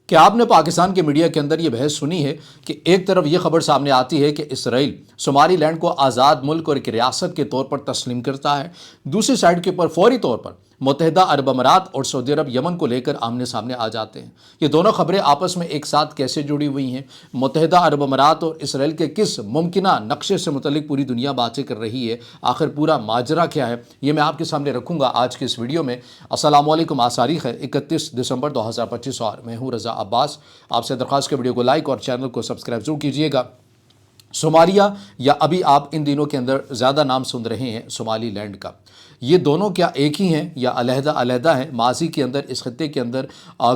کہ آپ نے پاکستان کے میڈیا کے اندر یہ بحث سنی ہے کہ ایک طرف یہ خبر سامنے آتی ہے کہ اسرائیل صومالی لینڈ کو آزاد ملک اور ایک ریاست کے طور پر تسلیم کرتا ہے، دوسری سائڈ کے اوپر فوری طور پر متحدہ عرب امارات اور سعودی عرب یمن کو لے کر آمنے سامنے آ جاتے ہیں۔ یہ دونوں خبریں آپس میں ایک ساتھ کیسے جڑی ہوئی ہیں؟ متحدہ عرب امارات اور اسرائیل کے کس ممکنہ نقشے سے متعلق پوری دنیا باتیں کر رہی ہے؟ آخر پورا ماجرا کیا ہے؟ یہ میں آپ کے سامنے رکھوں گا آج کے اس ویڈیو میں۔ السلام علیکم، آج تاریخ ہے 31 دسمبر 2025 اور میں ہوں رضا عباس۔ آپ سے درخواست کے ویڈیو کو لائک اور چینل کو سبسکرائب ضرور کیجئے گا۔ صومالیہ، یا ابھی آپ ان دنوں کے اندر زیادہ نام سن رہے ہیں صومالی لینڈ کا، یہ دونوں کیا ایک ہی ہیں یا علیحدہ علیحدہ ہیں؟ ماضی کے اندر اس خطے کے اندر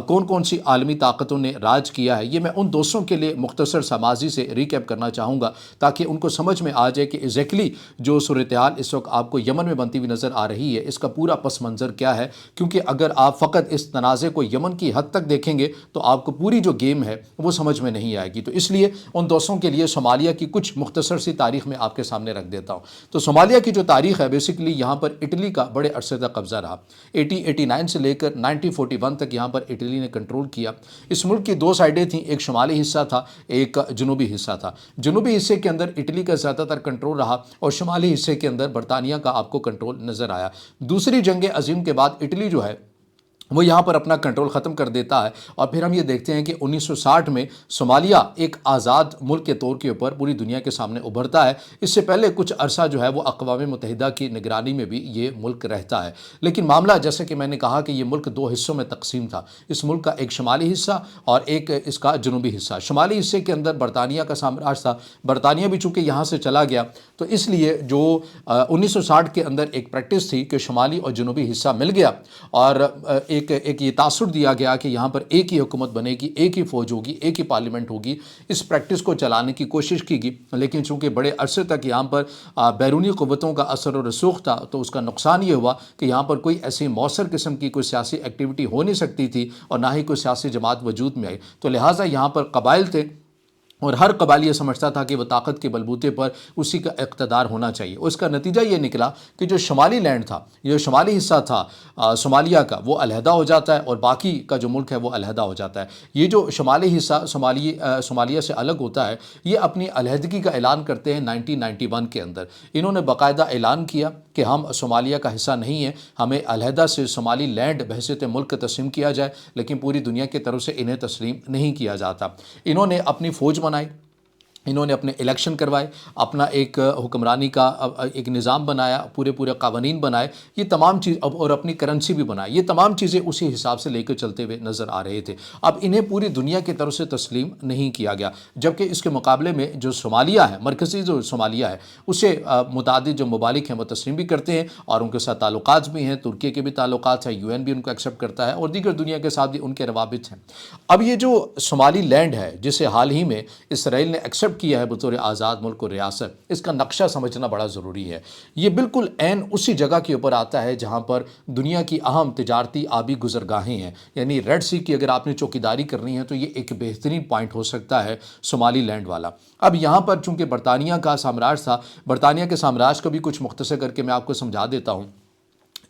کون کون سی عالمی طاقتوں نے راج کیا ہے؟ یہ میں ان دوستوں کے لیے مختصر سا ماضی سے ریکیپ کرنا چاہوں گا تاکہ ان کو سمجھ میں آ جائے کہ ایگزیکٹلی جو صورتحال اس وقت آپ کو یمن میں بنتی ہوئی نظر آ رہی ہے اس کا پورا پس منظر کیا ہے، کیونکہ اگر آپ فقط اس تنازع کو یمن کی حد تک دیکھیں گے تو آپ کو پوری جو گیم ہے وہ سمجھ میں نہیں آئے گی۔ تو اس لیے ان دوستوں کے لیے صومالیہ کی کچھ مختصر سی تاریخ میں آپ کے سامنے رکھ دیتا ہوں۔ تو صومالیہ کی جو تاریخ ہے بیسیکلی یہاں پر اٹلی کا بڑے عرصے تک قبضہ رہا، 1889 سے لے کر 1941 تک یہاں پر اٹلی نے کنٹرول کیا۔ اس ملک کی دو سائڈیں تھیں، ایک شمالی حصہ تھا، ایک جنوبی حصہ تھا۔ جنوبی حصے کے اندر اٹلی کا زیادہ تر کنٹرول رہا اور شمالی حصے کے اندر برطانیہ کا آپ کو کنٹرول نظر آیا۔ دوسری جنگ عظیم کے بعد اٹلی جو ہے وہ یہاں پر اپنا کنٹرول ختم کر دیتا ہے، اور پھر ہم یہ دیکھتے ہیں کہ 1960 میں صومالیہ ایک آزاد ملک کے طور کے اوپر پوری دنیا کے سامنے ابھرتا ہے۔ اس سے پہلے کچھ عرصہ جو ہے وہ اقوام متحدہ کی نگرانی میں بھی یہ ملک رہتا ہے، لیکن معاملہ جیسے کہ میں نے کہا کہ یہ ملک دو حصوں میں تقسیم تھا۔ اس ملک کا ایک شمالی حصہ اور ایک اس کا جنوبی حصہ۔ شمالی حصے کے اندر برطانیہ کا سامراج تھا، برطانیہ بھی چونکہ یہاں سے چلا گیا تو اس لیے جو 1960 کے اندر ایک پریکٹس تھی کہ شمالی اور جنوبی حصہ مل گیا، اور ایک یہ تاثر دیا گیا کہ یہاں پر ایک ہی حکومت بنے گی، ایک ہی فوج ہوگی، ایک ہی پارلیمنٹ ہوگی۔ اس پریکٹس کو چلانے کی کوشش کی گئی، لیکن چونکہ بڑے عرصے تک یہاں پر بیرونی قوتوں کا اثر و رسوخ تھا تو اس کا نقصان یہ ہوا کہ یہاں پر کوئی ایسی مؤثر قسم کی کوئی سیاسی ایکٹیویٹی ہو نہیں سکتی تھی اور نہ ہی کوئی سیاسی جماعت وجود میں آئی، تو لہٰذا یہاں پر قبائل تھے اور ہر قبائل یہ سمجھتا تھا کہ وہ طاقت کے بلبوتے پر اسی کا اقتدار ہونا چاہیے۔ اس کا نتیجہ یہ نکلا کہ جو شمالی لینڈ تھا، جو شمالی حصہ تھا صومالیہ کا، وہ علیحدہ ہو جاتا ہے اور باقی کا جو ملک ہے وہ علیحدہ ہو جاتا ہے۔ یہ جو شمالی حصہ صومالیہ سے الگ ہوتا ہے، یہ اپنی علیحدگی کا اعلان کرتے ہیں 1991 کے اندر۔ انہوں نے باقاعدہ اعلان کیا کہ ہم صومالیہ کا حصہ نہیں ہیں، ہمیں علیحدہ سے صومالی لینڈ بحیثیت ملک تسلیم کیا جائے، لیکن پوری دنیا کی طرف سے انہیں تسلیم نہیں کیا جاتا۔ انہوں نے اپنی فوج بنائی، انہوں نے اپنے الیکشن کروائے، اپنا ایک حکمرانی کا ایک نظام بنایا، پورے قوانین بنائے، یہ تمام چیز اور اپنی کرنسی بھی بنائی۔ یہ تمام چیزیں اسی حساب سے لے کر چلتے ہوئے نظر آ رہے تھے۔ اب انہیں پوری دنیا کی طرف سے تسلیم نہیں کیا گیا، جبکہ اس کے مقابلے میں جو صومالیہ ہے، مرکزی جو صومالیہ ہے، اسے متعدد جو ممالک ہیں وہ تسلیم بھی کرتے ہیں اور ان کے ساتھ تعلقات بھی ہیں۔ ترکی کے بھی تعلقات ہیں، UN بھی ان کو ایکسیپٹ کرتا ہے اور دیگر دنیا کے ساتھ بھی ان کے روابط ہیں۔ اب یہ جو صومالی لینڈ ہے جسے حال ہی میں اسرائیل نے ایکسیپٹ کیا ہے بطور آزاد ملک اور ریاست، اس کا نقشہ سمجھنا بڑا ضروری ہے۔ یہ بالکل عین اسی جگہ کے اوپر آتا ہے جہاں پر دنیا کی اہم تجارتی آبی گزرگاہیں ہیں، یعنی ریڈ سی کی اگر آپ نے چوکیداری کرنی ہے تو یہ ایک بہترین پوائنٹ ہو سکتا ہے صومالی لینڈ والا۔ اب یہاں پر چونکہ برطانیہ کا سامراج تھا، برطانیہ کے سامراج کو بھی کچھ مختصر کر کے میں آپ کو سمجھا دیتا ہوں۔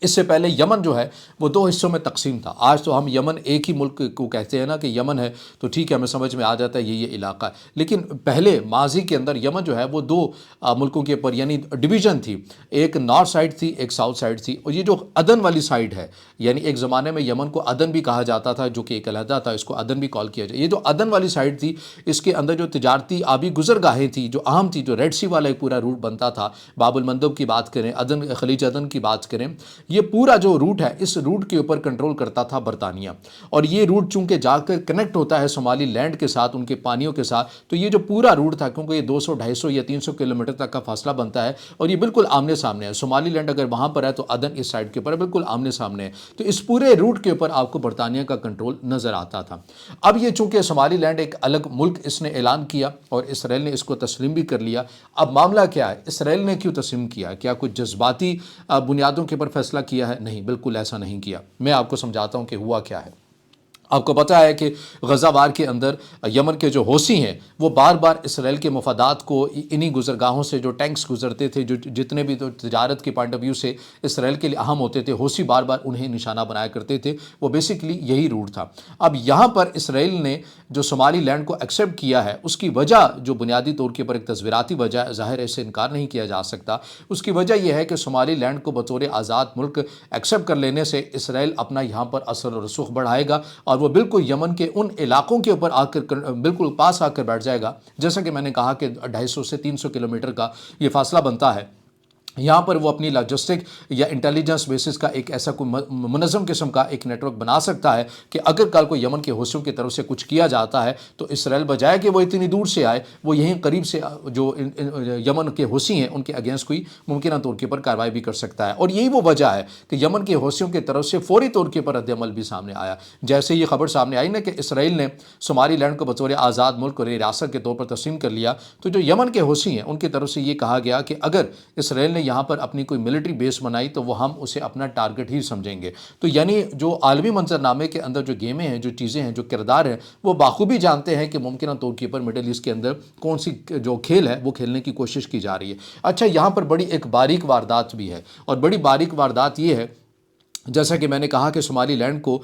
اس سے پہلے یمن جو ہے وہ دو حصوں میں تقسیم تھا۔ آج تو ہم یمن ایک ہی ملک کو کہتے ہیں نا کہ یمن ہے تو ٹھیک ہے، ہمیں سمجھ میں آ جاتا ہے یہ علاقہ ہے، لیکن پہلے ماضی کے اندر یمن جو ہے وہ دو ملکوں کے اوپر یعنی ڈویژن تھی، ایک نارتھ سائڈ تھی، ایک ساؤتھ سائڈ تھی، اور یہ جو عدن والی سائڈ ہے، یعنی ایک زمانے میں یمن کو عدن بھی کہا جاتا تھا جو کہ ایک علیحدہ تھا، اس کو عدن بھی کال کیا جائے۔ یہ جو عدن والی سائڈ تھی اس کے اندر جو تجارتی آبی گزرگاہیں تھیں جو اہم تھی، جو ریڈ سی والا ایک پورا روٹ بنتا تھا، باب المندب کی بات کریں، عدن خلیج عدن کی بات کریں، یہ پورا جو روٹ ہے اس روٹ کے اوپر کنٹرول کرتا تھا برطانیہ، اور یہ روٹ چونکہ جا کر کنیکٹ ہوتا ہے صومالی لینڈ کے ساتھ، ان کے پانیوں کے ساتھ، تو یہ جو پورا روٹ تھا کیونکہ یہ 200 250 یا 300 کلومیٹر تک کا فاصلہ بنتا ہے اور یہ بالکل آمنے سامنے ہے۔ صومالی لینڈ اگر وہاں پر ہے تو عدن اس سائڈ کے اوپر بالکل آمنے سامنے ہے، تو اس پورے روٹ کے اوپر آپ کو برطانیہ کا کنٹرول نظر آتا تھا۔ اب یہ چونکہ صومالی لینڈ ایک الگ ملک اس نے اعلان کیا اور اسرائیل نے اس کو تسلیم بھی کر لیا۔ اب معاملہ کیا ہے، اسرائیل نے کیوں تسلیم کیا؟ کیا کچھ جذباتی بنیادوں کے اوپر فیصلہ کیا ہے؟ نہیں، بالکل ایسا نہیں کیا۔ میں آپ کو سمجھاتا ہوں کہ ہوا کیا ہے۔ آپ کو پتہ ہے کہ غزہ وار کے اندر یمن کے جو حوثی ہیں وہ بار بار اسرائیل کے مفادات کو انہی گزرگاہوں سے جو ٹینکس گزرتے تھے، جو جتنے بھی تو تجارت کے پوائنٹ آف ویو سے اسرائیل کے لیے اہم ہوتے تھے، حوثی بار بار انہیں نشانہ بنایا کرتے تھے۔ وہ بیسیکلی یہی روٹ تھا۔ اب یہاں پر اسرائیل نے جو صومالی لینڈ کو ایکسیپٹ کیا ہے، اس کی وجہ جو بنیادی طور کے اوپر ایک تصویراتی وجہ ہے، ظاہر ہے اس سے انکار نہیں کیا جا سکتا۔ اس کی وجہ یہ ہے کہ صومالی لینڈ کو بطور آزاد ملک ایکسیپٹ کر لینے سے اسرائیل اپنا یہاں پر اثر و رسوخ بڑھائے گا، اور وہ بالکل یمن کے ان علاقوں کے اوپر آ کر بالکل پاس آ کر بیٹھ جائے گا۔ جیسا کہ میں نے کہا کہ 250 سے 300 کلومیٹر کا یہ فاصلہ بنتا ہے۔ یہاں پر وہ اپنی لاجسٹک یا انٹیلیجنس بیسز کا ایک ایسا کوئی منظم قسم کا ایک نیٹ ورک بنا سکتا ہے کہ اگر کل کو یمن کے حوثیوں کی طرف سے کچھ کیا جاتا ہے تو اسرائیل بجائے کہ وہ اتنی دور سے آئے، وہ یہیں قریب سے جو یمن کے حوثی ہیں ان کے اگینسٹ کوئی ممکنہ طور کے اوپر کارروائی بھی کر سکتا ہے۔ اور یہی وہ وجہ ہے کہ یمن کے حوثیوں کی طرف سے فوری طور کے اوپر رد عمل بھی سامنے آیا۔ جیسے یہ خبر سامنے آئی نا کہ اسرائیل نے صومالی لینڈ کو بطور آزاد ملک اور ریاست کے طور پر تسلیم کر لیا، تو جو یمن کے حوثی ہیں ان کی طرف سے یہ کہا گیا کہ اگر اسرائیل نے یہاں پر اپنی کوئی ملٹری بیس بنائی تو وہ ہم اسے اپنا ٹارگٹ ہی سمجھیں گے۔ تو یعنی جو عالمی منظرنامے کے اندر جو گیمیں ہیں، جو چیزیں ہیں، جو کردار ہیں، وہ بخوبی جانتے ہیں کہ ممکنہ طور کے اوپر مڈل ایسٹ کے اندر کون سی جو کھیل ہے وہ کھیلنے کی کوشش کی جا رہی ہے۔ اچھا، یہاں پر بڑی ایک باریک واردات بھی ہے، اور بڑی باریک واردات یہ ہے، جیسا کہ میں نے کہا کہ صومالی لینڈ کو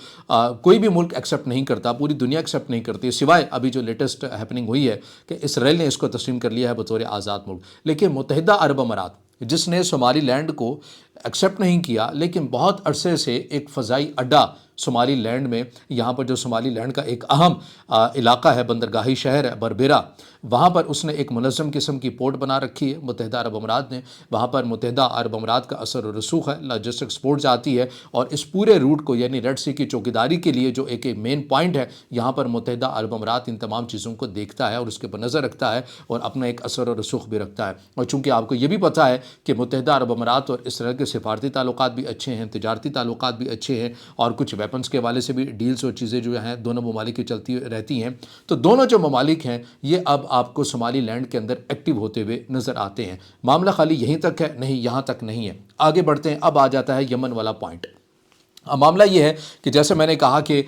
کوئی بھی ملک ایکسیپٹ نہیں کرتا، پوری دنیا ایکسیپٹ نہیں کرتی، سوائے ابھی جو لیٹسٹ ہیپننگ ہوئی ہے کہ اسرائیل نے اس کو تسلیم کر لیا ہے بطور آزاد ملک۔ لیکن متحدہ عرب امارات جس نے صومالی لینڈ کو ایکسیپٹ نہیں کیا، لیکن بہت عرصے سے ایک فضائی اڈا صومالی لینڈ میں، یہاں پر جو صومالی لینڈ کا ایک اہم علاقہ ہے، بندرگاہی شہر ہے بربیرا، وہاں پر اس نے ایک منظم قسم کی پورٹ بنا رکھی ہے متحدہ عرب امارات نے۔ وہاں پر متحدہ عرب امارات کا اثر و رسوخ ہے، لاجسٹک سپورٹ جاتی ہے، اور اس پورے روٹ کو یعنی ریڈ سی کی چوکیداری کے لیے جو ایک مین پوائنٹ ہے، یہاں پر متحدہ عرب امارات ان تمام چیزوں کو دیکھتا ہے اور اس کے پر نظر رکھتا ہے، اور اپنا ایک اثر و رسوخ بھی رکھتا ہے۔ اور چونکہ آپ کو یہ بھی پتہ ہے کہ متحدہ عرب امارات اور اسرائیل کے سفارتی تعلقات بھی اچھے ہیں، تجارتی تعلقات بھی اچھے ہیں، اور کچھ ویپنز کے حوالے سے بھی ڈیلز اور چیزیں جو ہیں دونوں ممالک کی چلتی رہتی ہیں۔ تو دونوں جو ممالک ہیں یہ اب آپ کو صومالی لینڈ کے اندر ایکٹیو ہوتے ہوئے نظر آتے ہیں۔ معاملہ خالی یہیں تک ہے؟ نہیں، یہاں تک نہیں ہے، آگے بڑھتے ہیں۔ اب آ جاتا ہے یمن والا پوائنٹ۔ معاملہ یہ ہے کہ جیسے میں نے کہا کہ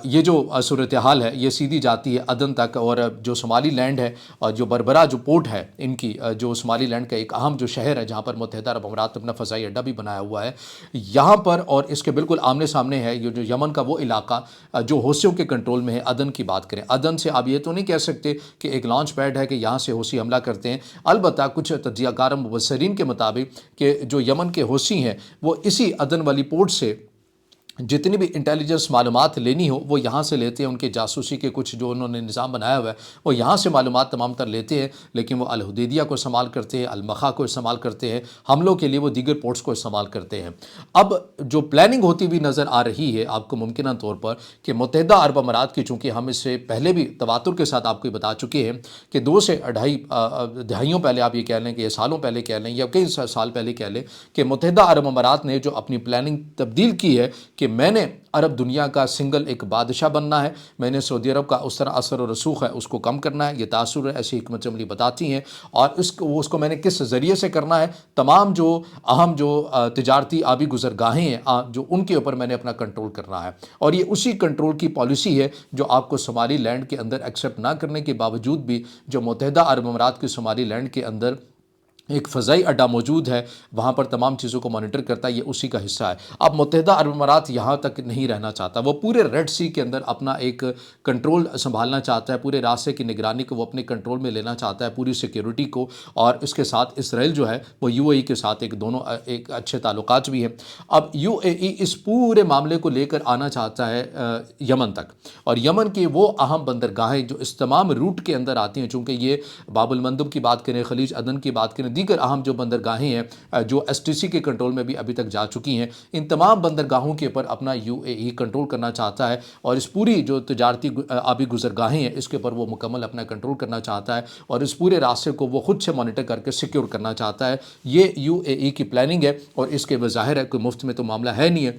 یہ جو صورتحال ہے یہ سیدھی جاتی ہے عدن تک، اور جو صومالی لینڈ ہے اور جو بربرا جو پورٹ ہے ان کی، جو صومالی لینڈ کا ایک اہم جو شہر ہے جہاں پر متحدہ عرب امارات نے اپنا فضائی اڈا بھی بنایا ہوا ہے، یہاں پر اور اس کے بالکل آمنے سامنے ہے یہ جو یمن کا وہ علاقہ جو حوثیوں کے کنٹرول میں ہے۔ عدن کی بات کریں، عدن سے آپ یہ تو نہیں کہہ سکتے کہ ایک لانچ پیڈ ہے کہ یہاں سے حوثی حملہ کرتے ہیں۔ البتہ کچھ تجزیہ کار مبصرین کے مطابق کہ جو یمن کے حوثی ہیں وہ اسی عدن والی پورٹ سے جتنی بھی انٹیلیجنس معلومات لینی ہو وہ یہاں سے لیتے ہیں۔ ان کے جاسوسی کے کچھ جو انہوں نے نظام بنایا ہوا ہے وہ یہاں سے معلومات تمام تر لیتے ہیں، لیکن وہ الحدیدیہ کو استعمال کرتے ہیں، المخا کو استعمال کرتے ہیں، حملوں کے لیے وہ دیگر پورٹس کو استعمال کرتے ہیں۔ اب جو پلاننگ ہوتی بھی نظر آ رہی ہے آپ کو ممکنہ طور پر کہ متحدہ عرب امارات کی، چونکہ ہم اس سے پہلے بھی تواتر کے ساتھ آپ کو بتا چکے ہیں کہ 2 سے 2.5 دہائیوں پہلے آپ یہ کہہ لیں کہ یہ سالوں پہلے کہہ لیں یا کئی سال پہلے کہہ لیں کہ متحدہ عرب امارات نے جو اپنی پلاننگ تبدیل کی ہے کہ میں نے عرب دنیا کا سنگل ایک بادشاہ بننا ہے، میں نے سعودی عرب کا اس طرح اثر و رسوخ ہے اس کو کم کرنا ہے، یہ تاثر ہے، ایسی حکمت عملی بتاتی ہیں، اور اس کو میں نے کس ذریعے سے کرنا ہے، تمام جو اہم جو تجارتی آبی گزرگاہیں ہیں جو ان کے اوپر میں نے اپنا کنٹرول کرنا ہے، اور یہ اسی کنٹرول کی پالیسی ہے جو آپ کو صومالی لینڈ کے اندر ایکسیپٹ نہ کرنے کے باوجود بھی جو متحدہ عرب امارات کی صومالی لینڈ کے اندر ایک فضائی اڈا موجود ہے، وہاں پر تمام چیزوں کو مانیٹر کرتا ہے، یہ اسی کا حصہ ہے۔ اب متحدہ عرب امارات یہاں تک نہیں رہنا چاہتا، وہ پورے ریڈ سی کے اندر اپنا ایک کنٹرول سنبھالنا چاہتا ہے، پورے راستے کی نگرانی کو وہ اپنے کنٹرول میں لینا چاہتا ہے، پوری سیکیورٹی کو، اور اس کے ساتھ اسرائیل جو ہے وہ یو اے ای کے ساتھ دونوں ایک اچھے تعلقات بھی ہیں۔ اب یو اے ای اس پورے معاملے کو لے کر آنا چاہتا ہے یمن تک، اور یمن کی وہ اہم بندرگاہیں جو اس تمام روٹ کے اندر آتی ہیں، چونکہ یہ باب المندب کی بات کریں، خلیج عدن کی بات کریں، دیگر اہم جو بندرگاہیں ہیں جو ایس ٹی سی کے کنٹرول میں بھی ابھی تک جا چکی ہیں، ان تمام بندرگاہوں کے اوپر اپنا یو اے ای کنٹرول کرنا چاہتا ہے، اور اس پوری جو تجارتی آبی گزرگاہیں ہیں اس کے اوپر وہ مکمل اپنا کنٹرول کرنا چاہتا ہے، اور اس پورے راستے کو وہ خود سے مانیٹر کر کے سیکیور کرنا چاہتا ہے۔ یہ یو اے ای کی پلاننگ ہے، اور اس کے بظاہر ہے کوئی مفت میں تو معاملہ ہے نہیں ہے۔